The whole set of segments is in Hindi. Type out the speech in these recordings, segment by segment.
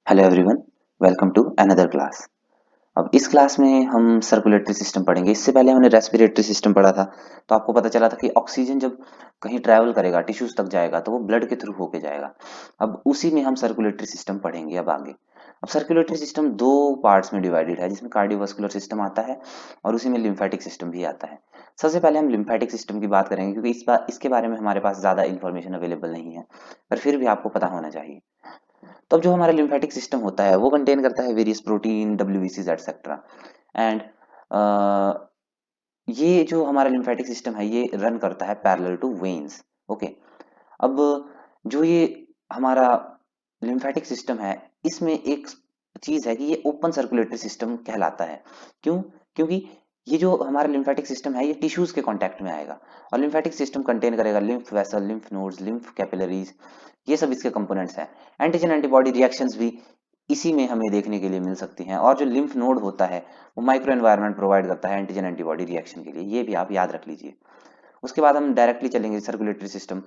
Hello everyone, welcome to another class. अब इस क्लास में हम सर्कुलेटरी सिस्टम पढ़ेंगे। इससे पहले हमने रेस्पिरेटरी सिस्टम पढ़ा था। तो आपको पता चला था कि ऑक्सीजन जब कहीं ट्रैवल करेगा, टिश्यूज तक जाएगा, तो वो ब्लड के थ्रू होके जाएगा। अब उसी में हम सर्कुलेटरी सिस्टम पढ़ेंगे अब आगे। अब सर्कुलेटरी सिस्टम दो पार्ट्स में डिवाइडेड है, जिसमें कार्डियोवास्कुलर सिस्टम आता है और उसी में लिम्फेटिक सिस्टम भी आता है। सबसे पहले हम लिम्फेटिक सिस्टम की बात करेंगे, क्योंकि इसके बारे में हमारे पास ज़्यादा इन्फॉर्मेशन अवेलेबल नहीं है, पर फिर भी आपको पता होना चाहिए। तो अब जो हमारा लिम्फेटिक सिस्टम होता है वो कंटेन करता है वेरियस प्रोटीन, डब्ल्यूबीसीज एटसेट्रा। एंड ये जो हमारा लिम्फेटिक सिस्टम है ये रन करता है पैरेलल टू वेन्स। ओके। अब जो ये हमारा लिम्फेटिक सिस्टम है, इसमें एक चीज है कि ये ओपन सर्कुलेटरी सिस्टम कहलाता है। क्यों? क्योंकि ये जो हमारा लिम्फेटिक सिस्टम है ये टिश्यूज के कांटेक्ट में आएगा। और लिम्फेटिक सिस्टम कंटेन करेगा lymph vessel, lymph nodes, lymph capillaries, ये सब इसके कंपोनेंट्स हैं। एंटीजन एंटीबॉडी रिएक्शंस भी इसी में हमें देखने के लिए मिल सकती हैं। और जो लिम्फ नोड होता है वो माइक्रो एनवायरनमेंट प्रोवाइड करता है एंटीजन एंटीबॉडी रिएक्शन के लिए, ये भी आप याद रख लीजिए। उसके बाद हम डायरेक्टली चलेंगे सर्कुलेटरी सिस्टम,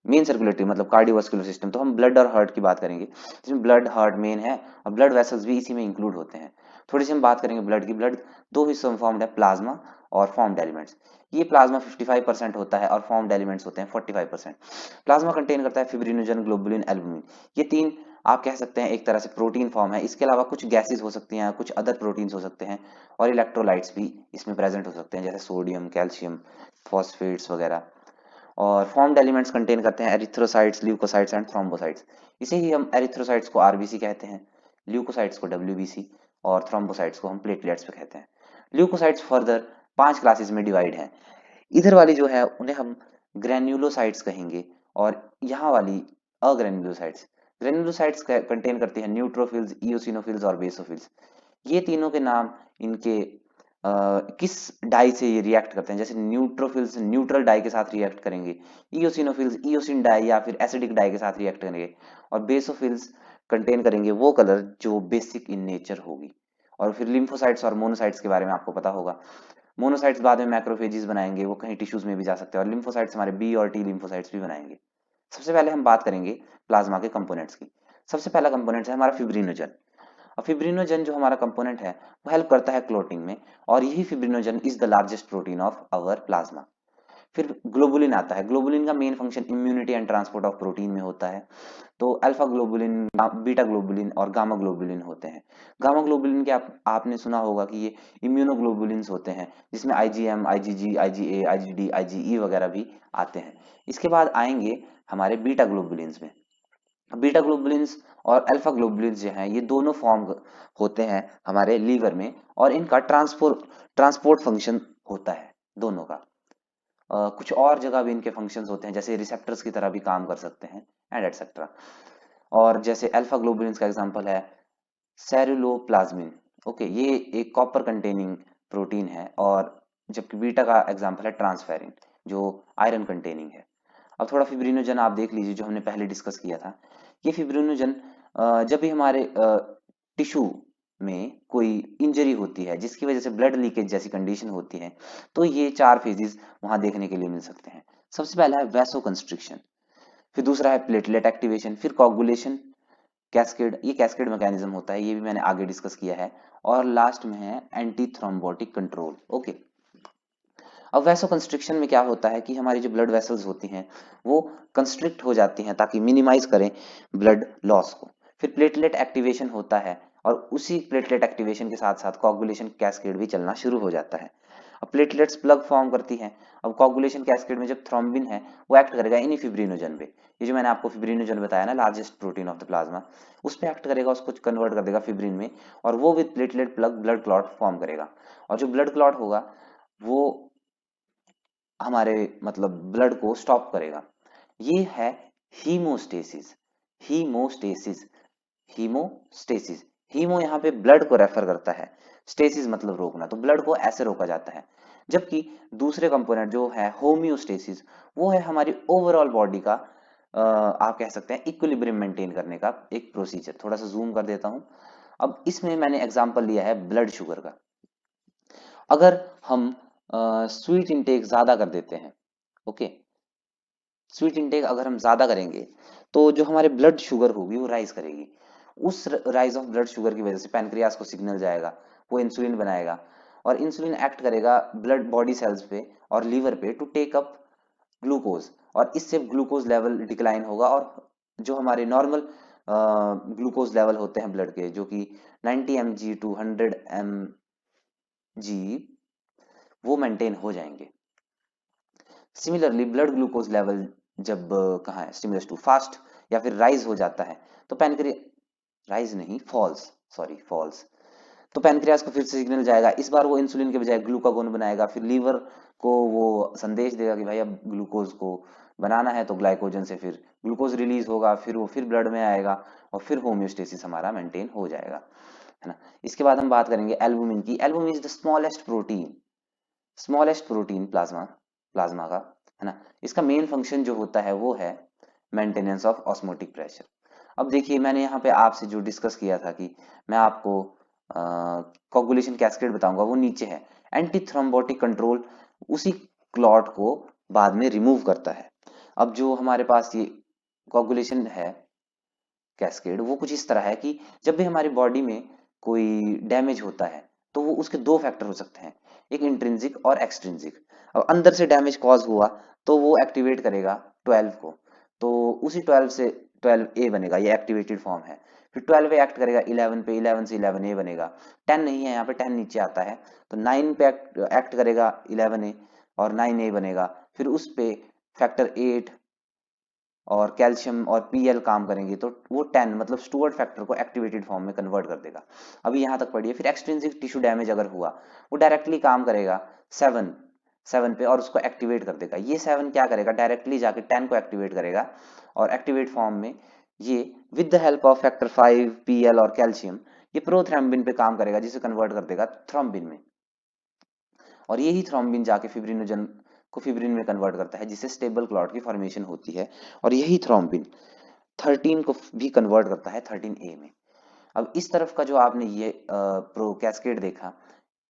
मेन सर्कुलेटरी मतलब कार्डियोवास्कुलर सिस्टम। तो हम ब्लड और हार्ट की बात करेंगे, जिसमें ब्लड हार्ट मेन है और ब्लड वेसल्स भी इसी में इंक्लूड होते हैं। थोड़ी सी हम बात करेंगे ब्लड की। ब्लड दो हिस्सों में फॉर्म्ड है, प्लाज्मा और फॉर्म्ड एलिमेंट्स। ये प्लाज्मा 55% होता है और फॉर्म्ड एलिमेंट्स होते हैं 45%। प्लाज्मा कंटेन करता है फिब्रिनोजन, ग्लोबुलिन, एल्बुमिन। ये तीन आप कह सकते हैं एक तरह से प्रोटीन फॉर्म है। इसके अलावा कुछ गैसेस हो सकती हैं, कुछ अदर प्रोटीन्स हो सकते हैं और इलेक्ट्रोलाइट्स भी इसमें प्रेजेंट हो सकते हैं, जैसे सोडियम, कैल्शियम, फॉस्फेट्स वगैरह। और फॉर्म्ड एलिमेंट्स कंटेन करते हैं एरिथ्रोसाइट्स, ल्यूकोसाइट्स एंड थ्रोम्बोसाइट्स। इसे ही हम एरिथ्रोसाइट्स को आरबीसी कहते हैं, ल्यूकोसाइट्स को डब्ल्यूबीसी और थ्रोम्बोसाइट्स को हम प्लेटलेट्स पे कहते हैं। ल्यूकोसाइट्स फर्दर 5 क्लासेस में डिवाइड हैं। इधर वाली जो है उन्हें हम ग्रेन्युलोसाइट्स कहेंगे और यहाँ वाली अग्रेन्युलोसाइट्स। ग्रेन्युलोसाइट्स कंटेन करती है न्यूट्रोफिल्स, इओसिनोफिल्स और बेसोफिल्स। ये तीनों के नाम इनके किस डाई से ये रिएक्ट करते हैं। जैसे न्यूट्रोफिल्स न्यूट्रल डाई के साथ रिएक्ट करेंगे, इओसिनोफिल्स इओसिन डाई या फिर एसिडिक डाई के साथ रिएक्ट करेंगे, और बेसोफिल्स कंटेन करेंगे वो कलर जो बेसिक इन नेचर होगी। और फिर लिम्फोसाइट्स और मोनोसाइट्स के बारे में आपको पता होगा। मोनोसाइट्स बाद में मैक्रोफेजेस बनाएंगे, वो कहीं टिश्यूज में भी जा सकते हैं, और लिम्फोसाइट्स हमारे बी और टी लिम्फोसाइट्स भी बनाएंगे। सबसे पहले हम बात करेंगे प्लाज्मा के कंपोनेंट्स की। सबसे पहला कंपोनेंट है हमारा फिब्रिनोजन। और फिब्रिनोजन जो हमारा कंपोनेंट है वो हेल्प करता है क्लोटिंग में, और यही fibrinogen is the largest protein of our plasma. फिर ग्लोबुलिन आता है। ग्लोबुलिन का main function immunity and transport of protein में होता है। तो अल्फा ग्लोबुलिन, बीटा ग्लोबुलिन और गामा ग्लोबुलिन होते हैं। गामा ग्लोबुलिन के आपने सुना होगा कि ये इम्यूनोग्लोबुलिन्स होते हैं, जिसमें IgM, IgG, IgA, IgD, IgE वगैरह भी आते हैं। इसके बाद आएंगे हमारे बीटा ग्लोबुलिन्स में। बीटा ग्लोबुलिन्स और अल्फा ग्लोबुलिन्स जो हैं ये दोनों फॉर्म होते हैं हमारे लीवर में, और इनका ट्रांसपोर्ट फंक्शन होता है दोनों का। कुछ और जगह भी इनके फंक्शंस होते हैं, जैसे रिसेप्टर्स की तरह भी काम कर सकते हैं एंड एटसेट्रा। और जैसे अल्फा ग्लोबुलिन्स का एग्जांपल है सेरुलोप्लाज्मिन। ओके, ये एक कॉपर कंटेनिंग प्रोटीन है। और जबकि बीटा का एग्जांपल है ट्रांसफेरिन, जो आयरन कंटेनिंग है। अब थोड़ा फिब्रिनोजन आप देख लीजिए, जो हमने पहले डिस्कस किया था। ये फिब्रिनोजन जब भी हमारे टिश्यू में कोई इंजरी होती है जिसकी वजह से ब्लड लीकेज जैसी कंडीशन होती है, तो ये 4 फेजेस वहां देखने के लिए मिल सकते हैं। सबसे पहला है वैसो कंस्ट्रिक्शन, फिर दूसरा है प्लेटलेट एक्टिवेशन, फिर कोगुलेशन, कैस्केड, ये कैस्केड मैकेनिज्म होता है, ये भी मैंने आगे डिस्कस किया है। और लास्ट में है एंटी थ्रोम्बोटिक कंट्रोल। ओके। अब वैसो कंस्ट्रिक्शन में क्या होता है कि हमारी जो ब्लड वेसल्स होती हैं वो कंस्ट्रिक्ट हो जाती हैं ताकि मिनिमाइज करें ब्लड लॉस को। फिर प्लेटलेट एक्टिवेशन होता है, और उसी प्लेटलेट एक्टिवेशन के साथ साथ कोगुलेशन कैस्केड भी चलना शुरू हो जाता है। अब प्लेटलेट्स प्लग फॉर्म करती हैं। अब कोगुलेशन कैस्केड में जब थ्रोम्बिन है वो एक्ट करेगा इन्हीं फिब्रिनोजन पे। ये जो मैंने आपको फिब्रिनोजन बताया ना, largest protein of the plasma, उस पे एक्ट करेगा, उसको कन्वर्ट कर देगा फिब्रिन में, और वो with platelet plug blood clot form करेगा। और जो ब्लड क्लॉट होगा वो हमारे मतलब ब्लड को स्टॉप करेगा। ये है हीमोस्टेसिस। Haemostasis, haemostasis. हीमो यहाँ पे ब्लड को रेफर करता है, स्टेसिस मतलब रोकना, तो ब्लड को ऐसे रोका जाता है। जबकि दूसरे कंपोनेंट जो है होम्योस्टेसिस, वो है हमारी ओवरऑल बॉडी का आप कह सकते हैं इक्विलिब्रियम मेंटेन करने का एक प्रोसीजर। थोड़ा सा जूम कर देता हूं। अब इसमें मैंने एग्जांपल लिया है ब्लड शुगर का। अगर हम स्वीट इंटेक ज्यादा कर देते हैं, ओके, स्वीट इंटेक अगर हम ज्यादा करेंगे तो जो हमारे ब्लड शुगर होगी वो राइज करेगी। उस राइज ऑफ ब्लड शुगर की वजह से पैनक्रियास को सिग्नल जाएगा, वो इंसुलिन बनाएगा और इंसुलिन एक्ट करेगा ब्लड बॉडी सेल्स पे और लीवर पे टू टेक अप ग्लूकोज, और इससे ग्लूकोज लेवल डिक्लाइन होगा और जो हमारे नॉर्मल ग्लूकोज लेवल होते हैं ब्लड के, जो कि 90 mg टू 100 mg, वो मेंटेन हो जाएंगे। सिमिलरली ब्लड ग्लूकोज लेवल जब कहाँ है, स्टिमुलस टू फास्ट या फिर राइज हो जाता है तो पैनक्रिया, राइज नहीं, फॉल्स, सॉरी फॉल्स, तो पैनक्रियास को फिर से सिग्नल जाएगा, इस बार वो इंसुलिन के बजाय ग्लूकागोन बनाएगा, फिर लीवर को वो संदेश देगा कि भाई अब ग्लूकोज को बनाना है, तो ग्लाइकोजन से फिर ग्लूकोज रिलीज होगा, फिर वो फिर ब्लड में आएगा और फिर होम्योस्टेसिस हमारा मेंटेन हो जाएगा, है ना। इसके बाद हम बात करेंगे एल्बुमिन की। Albumin is the smallest protein plasma plasma का, है ना। इसका मेन फंक्शन जो होता है वो है मेंटेनेंस ऑफ ऑस्मोटिक प्रेशर। अब देखिए मैंने यहाँ पे आपसे जो डिस्कस किया था कि मैं आपको कोगुलेशन कैस्केड बताऊंगा, वो नीचे है। एंटी थ्रोम्बोटिक कंट्रोल उसी क्लॉट को बाद में रिमूव करता है। अब जो हमारे पास ये कोगुलेशन है कैस्केड, वो कुछ इस तरह है कि जब भी हमारी बॉडी में कोई डैमेज होता है तो वो उसके दो फैक्टर हो सकते हैं, एक इंट्रिंसिक और एक्सट्रिंसिक। अब अंदर से डैमेज कॉज हुआ तो वो एक्टिवेट करेगा 12 को, तो उसी 12 से 12A बनेगा, ये एक्टिवेटेड फॉर्म है। फिर 12 पे एक्ट करेगा 11 पे, 11 से 11A बनेगा। 10 नहीं है यहाँ पे, 10 नीचे आता है, तो 9 पे एक्ट करेगा 11A और 9A बनेगा। फिर उस पे फैक्टर 8 और कैल्शियम और पीएल काम करेंगे तो वो 10 मतलब स्टुअर्ट फैक्टर को एक्टिवेटेड फॉर्म में कन्वर्ट कर देगा। अभी यहाँ तक पढ़िए। फिर एक्सट्रिंसिक टिश्यू डैमेज अगर हुआ, वो डायरेक्टली काम करेगा 7 पे और उसको एक्टिवेट कर देगा। ये 7 क्या करेगा, डायरेक्टली जाके 10 को एक्टिवेट करेगा और एक्टिवेट फॉर्म में ये with the help of factor 5 PL और कैल्शियम ये प्रोथ्रोम्बिन पे काम करेगा, जिसे कन्वर्ट कर देगा थ्रोम्बिन में, और यही थ्रोम्बिन जाके फिब्रिनोजन को फिब्रिन में कन्वर्ट करता है, जिससे स्टेबल क्लॉट की फॉर्मेशन होती है, और यही थ्रोम्बिन 13 को भी कन्वर्ट करता है 13A में। अब इस तरफ का जो आपने ये प्रो कैस्केड देखा,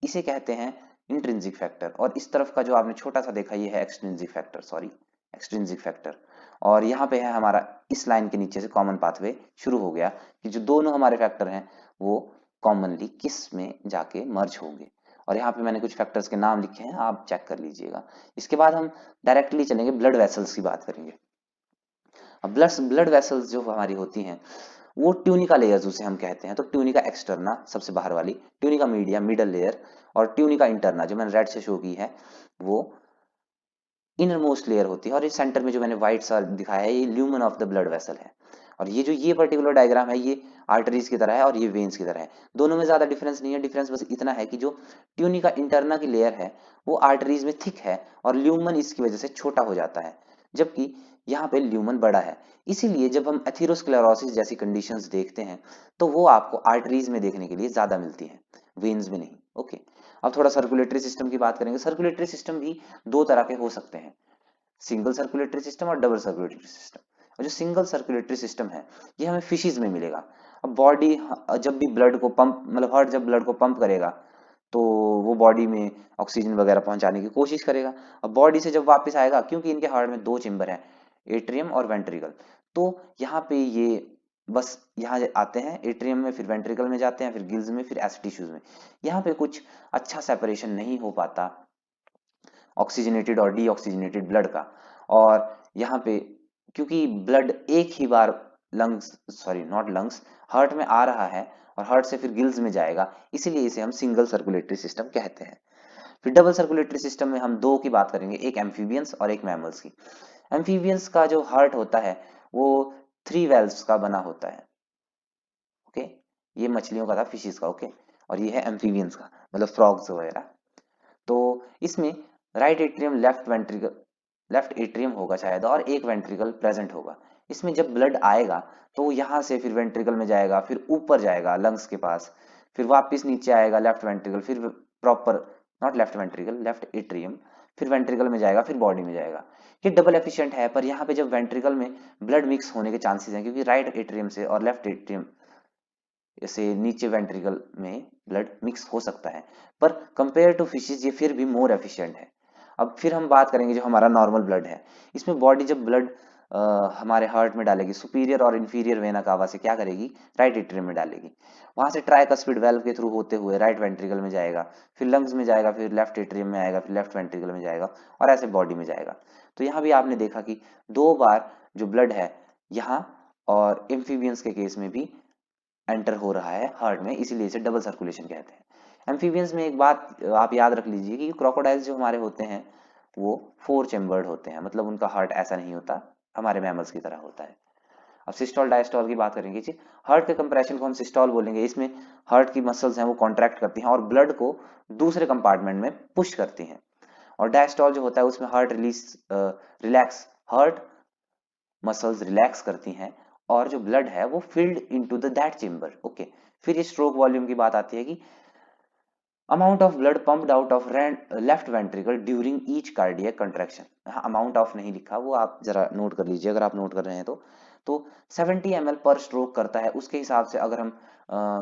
इसे कहते हैं इंट्रिंसिक फैक्टर, और इस तरफ का जो आपने छोटा सा देखा ये है extrinsic factor, sorry extrinsic factor. और यहाँ पे है हमारा इस लाइन के नीचे से कॉमन पाथवे शुरू हो गया कि जो दोनों हमारे फैक्टर हैं वो कॉमनली किस में जाके मर्ज होंगे, और यहाँ पे मैंने कुछ फैक्टर्स के नाम लिखे हैं, आप चेक कर लीजिएगा। इसके बाद हम डायरेक्टली चलेंगे ब्लड वेसल्स की बात करेंगे। अब ब्लड वेसल्स जो हमारी होती हैं वो ट्यूनिका लेयर्स उसे हम कहते हैं, तो ट्यूनिका एक्सटर्ना सबसे बाहर वाली, ट्यूनिका मीडिया मिडल लेयर, और ट्यूनिका इंटरना जो मैंने रेड से शो की है वो इनर मोस्ट लेयर होती है, और इस सेंटर में जो मैंने व्हाइट सा दिखाया है ये lumen of the blood vessel है। और ये जो ये पर्टिकुलर डायग्राम है ये आर्टरीज की तरह है और ये वेन्स की तरह है। दोनों में ज्यादा डिफरेंस नहीं है, डिफरेंस बस इतना है कि जो ट्यूनिका इंटरना की लेयर है वो आर्टरीज में थिक है और ल्यूमन इसकी वजह से छोटा हो जाता है, जबकि यहाँ पे ल्यूमन बड़ा है। इसीलिए जब हम एथेरोस्क्लेरोसिस जैसी कंडीशंस देखते हैं तो वो आपको आर्टरीज में देखने के लिए ज्यादा मिलती है, वेन्स में नहीं। ओके, अब थोड़ा सर्कुलेटरी सिस्टम की बात करेंगे। सर्कुलेटरी सिस्टम भी दो तरह के हो सकते हैं, सिंगल सर्कुलेटरी सिस्टम और डबल सर्कुलेटरी सिस्टम। और जो सिंगल सर्कुलेटरी सिस्टम है ये हमें फिशीज में मिलेगा। अब बॉडी जब भी ब्लड को पंप, मतलब हार्ट जब ब्लड को पंप करेगा तो वो बॉडी में ऑक्सीजन वगैरह पहुंचाने की कोशिश करेगा। अब बॉडी से जब वापस आएगा, क्योंकि इनके हार्ट में दो चेम्बर हैं, एट्रियम और वेंट्रिकल, तो यहाँ पे ये बस यहाँ आते हैं एट्रियम में, फिर वेंट्रिकल में जाते हैं, फिर गिल्स में, फिर ऐसे टिश्यूज में। यहाँ पे कुछ अच्छा सेपरेशन नहीं हो पाता ऑक्सीजनेटेड और डीऑक्सीजनेटेड ब्लड का। और यहाँ पे क्योंकि ब्लड एक ही बार lungs, sorry not lungs, heart में आ रहा है और हार्ट से फिर गिल्स में जाएगा, इसीलिए इसे हम सिंगल सर्कुलेटरी सिस्टम कहते हैं। फिर डबल सर्कुलेटरी सिस्टम में हम दो की बात करेंगे, एक एम्फीबियंस और एक मैमल्स की। एम्फीबियंस का जो हार्ट होता है वो 3 वेल्व्स का बना होता है। ओके, ये मछलियों का था, फिशिस का। ओके, और ये है एम्फीबियंस का, मतलब फ्रॉग्स वगैरह। तो इसमें राइट एट्रियम, लेफ्ट एट्रियम होगा शायद, और एक वेंट्रिकल प्रेजेंट होगा। इसमें जब ब्लड आएगा तो यहाँ से फिर वेंट्रिकल में जाएगा, फिर ऊपर जाएगा लंग्स के पास, फिर वापस नीचे आएगा लेफ्ट वेंट्रिकल, फिर proper, not left ventricle, left atrium, फिर वेंट्रिकल में जाएगा, फिर बॉडी में जाएगा। ये डबल एफिशिएंट है, पर यहाँ पे जब वेंट्रिकल में ब्लड मिक्स होने के चांसेस हैं, क्योंकि राइट एट्रियम से और लेफ्ट एट्रियम से नीचे वेंट्रिकल में ब्लड मिक्स हो सकता है, पर कंपेयर टू फिशेज ये फिर भी मोर एफिशिएंट है। अब फिर हम बात करेंगे जो हमारा नॉर्मल ब्लड है, इसमें बॉडी जब ब्लड हमारे हार्ट में डालेगी, सुपीरियर और इंफीरियर वेना कावा से क्या करेगी, राइट एट्रियम में डालेगी, वहां से ट्राइकस्पिड वाल्व के थ्रू होते हुए राइट वेंट्रिकल में जाएगा, फिर लंग्स में जाएगा, फिर लेफ्ट एट्रियम में आएगा, फिर लेफ्ट वेंट्रिकल में जाएगा और ऐसे बॉडी में जाएगा। तो यहाँ भी आपने देखा कि 2 बार जो ब्लड है यहाँ और एम्फीबियंस के केस में भी एंटर हो रहा है हार्ट में, इसीलिए इसे डबल सर्कुलेशन कहते हैं। एम्फीबियंस में एक बात आप याद रख लीजिए कि क्रोकोडाइल्स जो हमारे होते हैं वो 4 चैम्बर्ड होते हैं, मतलब उनका हार्ट ऐसा नहीं होता, हमारे मैमल्स की तरह होता है। अब सिस्टोल डायस्टोल की बात करेंगे जी, हार्ट के कंप्रेशन को हम सिस्टोल बोलेंगे। इसमें हार्ट की मसल्स हैं वो कॉन्ट्रैक्ट करती हैं और ब्लड को दूसरे कंपार्टमेंट में पुश करती हैं। और डायस्टोल जो होता है उसमें हार्ट मसल्स रिलैक्स करती हैं और जो ब्लड है वो field into the that chamber. Okay, फिर ये स्ट्रोक वॉल्यूम की बात आती है कि amount of blood pumped out of left ventricle during each cardiac contraction. हाँ, अमाउंट ऑफ नहीं लिखा, वो आप जरा नोट कर लीजिए अगर आप नोट कर रहे हैं तो 70 ml पर स्ट्रोक करता है। उसके हिसाब से अगर हम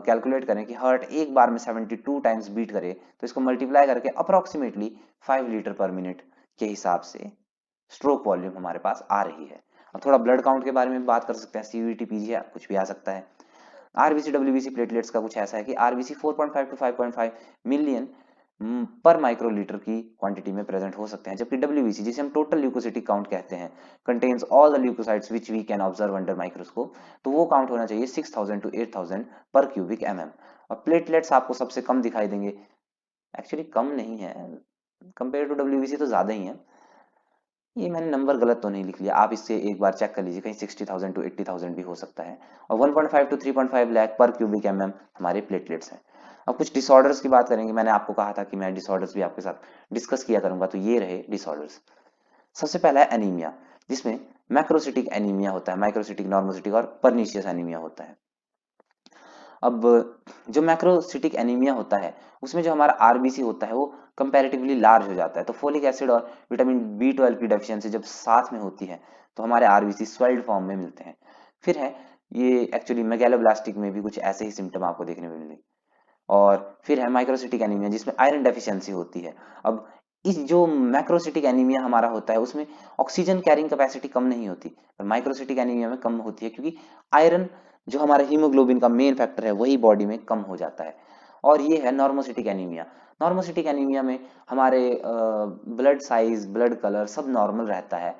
कैलकुलेट करें कि हार्ट एक बार में 72 टाइम्स बीट करे तो इसको मल्टीप्लाई करके अप्रोक्सीमेटली 5 लीटर पर मिनट के हिसाब से स्ट्रोक वॉल्यूम हमारे पास आ रही है। अब थोड़ा ब्लड काउंट के बारे में बात कर सकते हैं, सीवीटी पीजी कुछ भी आ सकता है। आरबीसी डब्ल्यूबीसी प्लेटलेट्स का कुछ ऐसा है कि आरबीसी 4.5 टू 5.5 मिलियन पर माइक्रोलीटर की क्वांटिटी में प्रेजेंट हो सकते हैं, जबकि डब्ल्यूबीसी जिसे हम टोटल ल्यूकोसिटिक काउंट कहते हैं, contains all the leukocytes which we can observe under microscope, तो वो काउंट होना चाहिए 6000 टू 8000 पर क्यूबिक एमएम। और प्लेटलेट्स आपको सबसे कम दिखाई देंगे, एक्चुअली कम नहीं है, कंपेयर टू डब्ल्यूबीसी तो ज्यादा ही है। ये मैंने नंबर गलत तो नहीं लिख लिया, आप इससे एक बार चेक कर लीजिए, कहीं 60,000 टू 80,000 भी हो सकता है। और 1.5 टू 3.5 लाख पर क्यूबिक एमएम हमारे प्लेटलेट्स हैं। अब कुछ डिसऑर्डर्स की बात करेंगे, मैंने आपको कहा था कि मैं डिसऑर्डर्स भी आपके साथ डिस्कस किया करूंगा, तो ये रहे डिसऑर्डर्स। सबसे पहला है एनीमिया, जिसमें मैक्रोसिटिक एनीमिया होता है, माइक्रोसिटिक, नॉर्मोसिटिक और परनीशियस एनीमिया होता है। अब जो मैक्रोसिटिक एनीमिया होता है उसमें जो हमारा आरबीसी होता है वो कंपैरेटिवली लार्ज हो जाता है, तो फोलिक एसिड और विटामिन बी 12 की डेफिशिएंसी जब साथ में होती है तो हमारे आरबीसी स्वेल्ड फॉर्म में मिलते हैं। फिर है ये एक्चुअली मेगालोब्लास्टिक में भी कुछ ऐसे ही सिम्टम आपको देखने में मिलेंगे। और फिर है माइक्रोसिटिक एनीमिया जिसमें आयरन डेफिशिएंसी होती है। अब इस जो मैक्रोसिटिक एनीमिया हमारा होता है उसमें ऑक्सीजन कैरिंग कैपेसिटी कम नहीं होती, और माइक्रोसिटिक एनीमिया में कम होती है क्योंकि आयरन जो हमारे हीमोग्लोबिन का मेन फैक्टर है वही बॉडी में कम हो जाता है। और ये है नॉर्मोसिटिक एनीमिया। नॉर्मोसिटिक एनीमिया में हमारे ब्लड साइज, ब्लड कलर सब नॉर्मल रहता है,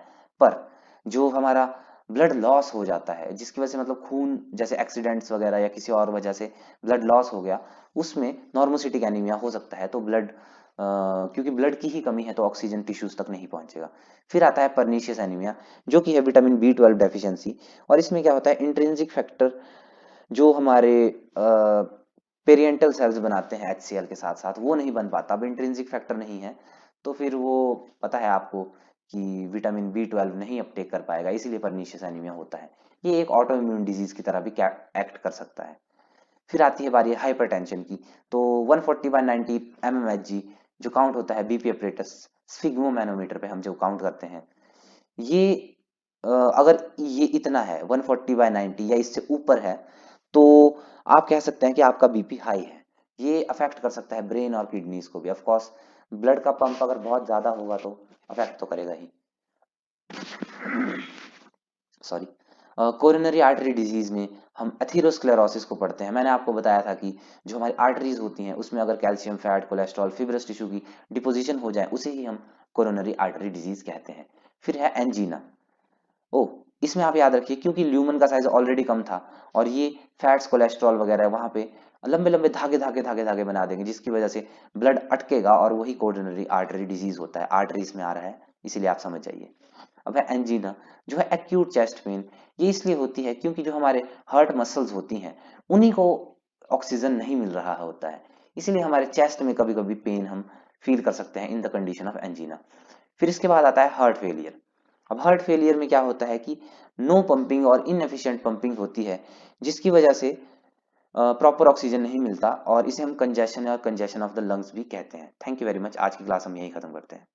पर जो हमारा ब्लड लॉस हो जाता है जिसकी वजह से मतलब खून जैसे एक्सीडेंट्स वगैरह या किसी और वजह से ब्लड लॉस हो गया, उसमें नॉर्मोसिटिक एनीमिया हो सकता है। तो ब्लड क्योंकि ब्लड की ही कमी है तो ऑक्सीजन टिश्यूज तक नहीं पहुंचेगा। फिर आता है परनीशियस एनीमिया जो कि है विटामिन बी 12 डेफिशिएंसी। और इसमें क्या होता है, इंट्रिंसिक फैक्टर जो हमारे पेरिएंटल सेल्स बनाते हैं एचसीएल के साथ साथ वो नहीं बन पाता। अब इंट्रिंसिक फैक्टर नहीं है तो फिर वो पता है आपको कि विटामिन बी 12 नहीं अपटेक कर पाएगा, इसीलिए परनीशियस एनीमिया होता है। ये एक ऑटो इम्यून डिजीज की तरह भी एक्ट कर सकता है। फिर आती है बारी हाइपरटेंशन की, तो 140/90 mmHg जो काउंट होता है बीपी अपरेटस स्फिग्मोमैनोमीटर पे हम जो काउंट करते हैं, ये अगर ये इतना है 140/90 या इससे ऊपर है तो आप कह सकते हैं कि आपका बीपी हाई है। ये अफेक्ट कर सकता है ब्रेन और किडनीज को भी। ऑफ कोर्स ब्लड का पंप अगर बहुत ज्यादा होगा तो अफेक्ट तो करेगा ही। सॉरी। कोरोनरी आर्टरी डिजीज में हम एथेरोस्क्लेरोसिस को पढ़ते हैं। मैंने आपको बताया था कि जो हमारी आर्टरीज होती हैं उसमें अगर calcium, fat, cholesterol, fibrous tissue की डिपोजिशन हो जाए उसे ही हम कोरोनरी आर्टरी डिजीज कहते हैं। फिर है एंजीना। ओ, इसमें आप याद रखिए क्योंकि ल्यूमन का साइज ऑलरेडी कम था और ये फैट्स, कोलेस्ट्रॉल वगैरह वहां पे लंबे लंबे धागे धागे धागे धागे बना देंगे जिसकी वजह से ब्लड अटकेगा और वही कोरोनरी आर्टरी डिजीज होता है। आर्टरीज में आ रहा है इसीलिए आप समझ जाइए। अब है एंजीना जो है एक्यूट चेस्ट पेन। ये इसलिए होती है क्योंकि जो हमारे हार्ट मसल्स होती हैं उन्हीं को ऑक्सीजन नहीं मिल रहा होता है, इसीलिए हमारे चेस्ट में कभी कभी पेन हम फील कर सकते हैं इन द कंडीशन ऑफ एंजीना। फिर इसके बाद आता है हार्ट फेलियर। अब हार्ट फेलियर में क्या होता है कि नो पंपिंग और इनएफिशिएंट पंपिंग होती है जिसकी वजह से प्रॉपर ऑक्सीजन नहीं मिलता और इसे हम कंजेशन या कंजेशन ऑफ द लंग्स भी कहते हैं। थैंक यू वेरी मच, आज की क्लास हम यही खत्म करते हैं।